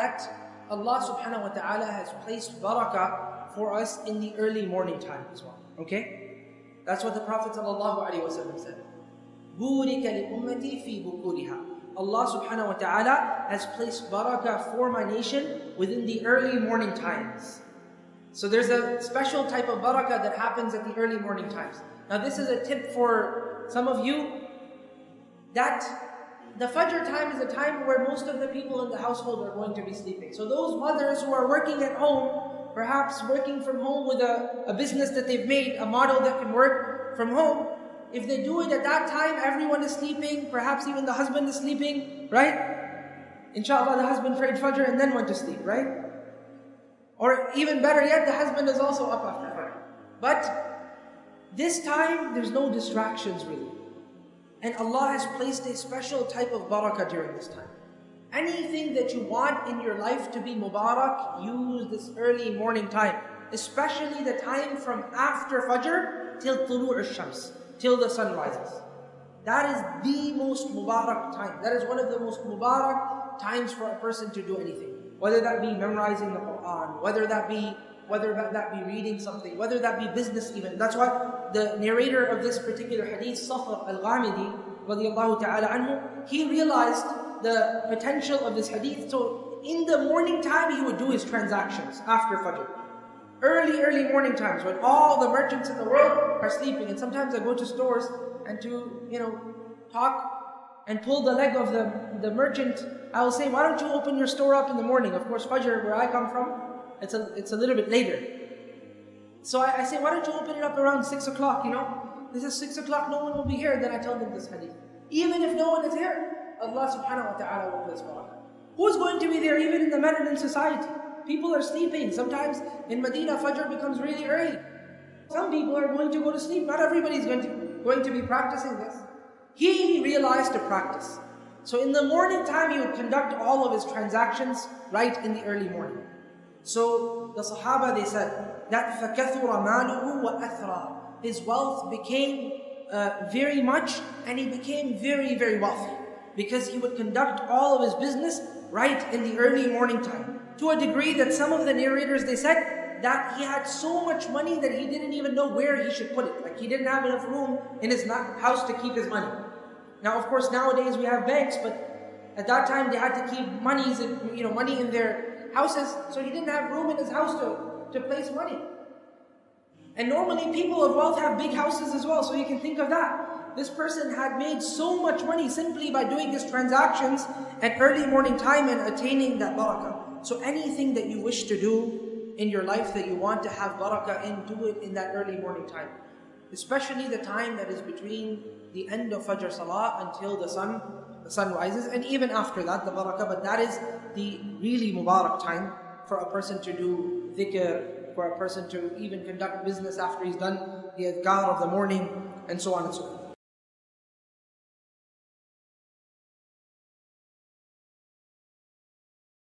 that Allah subhanahu wa ta'ala has placed barakah for us in the early morning time as well. Okay? That's what the Prophet sallallahu alaihi wasallam said. بُورِكَ لِأُمَّتِي فِي بُكُورِهَا. Allah subhanahu wa ta'ala has placed barakah for my nation within the early morning times. So there's a special type of barakah that happens at the early morning times. Now this is a tip for some of you, that the Fajr time is a time where most of the people in the household are going to be sleeping. So those mothers who are working at home, perhaps working from home with a business that they've made, a model that can work from home, if they do it at that time, everyone is sleeping, perhaps even the husband is sleeping, right? Inshallah, the husband prayed Fajr and then went to sleep, right? Or even better yet, the husband is also up after Fajr. But this time, there's no distractions really. And Allah has placed a special type of barakah during this time. Anything that you want in your life to be Mubarak, use this early morning time. Especially the time from after Fajr till Tulu' al-Shams, till the sun rises. That is the most Mubarak time. That is one of the most Mubarak times for a person to do anything. Whether that be memorizing the Quran, whether that be reading something, whether that be business even. That's why the narrator of this particular hadith, Safar al-Ghamidi, radiyallahu ta'ala anhu, he realized the potential of this hadith. So in the morning time, he would do his transactions after Fajr. Early morning times when all the merchants in the world are sleeping. And sometimes I go to stores and to, talk and pull the leg of the merchant. I will say, why don't you open your store up in the morning? Of course, Fajr, where I come from, it's a little bit later. So I say, why don't you open it up around 6 o'clock, This is 6 o'clock, no one will be here. Then I tell them this hadith. Even if no one is here, Allah subhanahu wa ta'ala will place barakah. Who is going to be there even in the modern society? People are sleeping. Sometimes in Medina, Fajr becomes really early. Some people are going to go to sleep. Not everybody is going to be practicing this. He realized to practice. So in the morning time, he would conduct all of his transactions right in the early morning. So the Sahaba, they said that فَكَثُرَ مَالُهُ وَأَثْرَى. His wealth became very much, and he became very, very wealthy, because he would conduct all of his business right in the early morning time. To a degree that some of the narrators, they said that he had so much money that he didn't even know where he should put it. Like he didn't have enough room in his house to keep his money. Now, of course, nowadays we have banks, but at that time they had to keep money in their houses, so he didn't have room in his house to place money. And normally people of wealth have big houses as well, so you can think of that. This person had made so much money simply by doing his transactions at early morning time and attaining that barakah. So anything that you wish to do in your life that you want to have barakah in, do it in that early morning time. Especially the time that is between the end of Fajr Salah until the sun rises, and even after that, the barakah. But that is the really Mubarak time for a person to do dhikr, for a person to even conduct business after he's done the adhkar of the morning, and so on and so forth.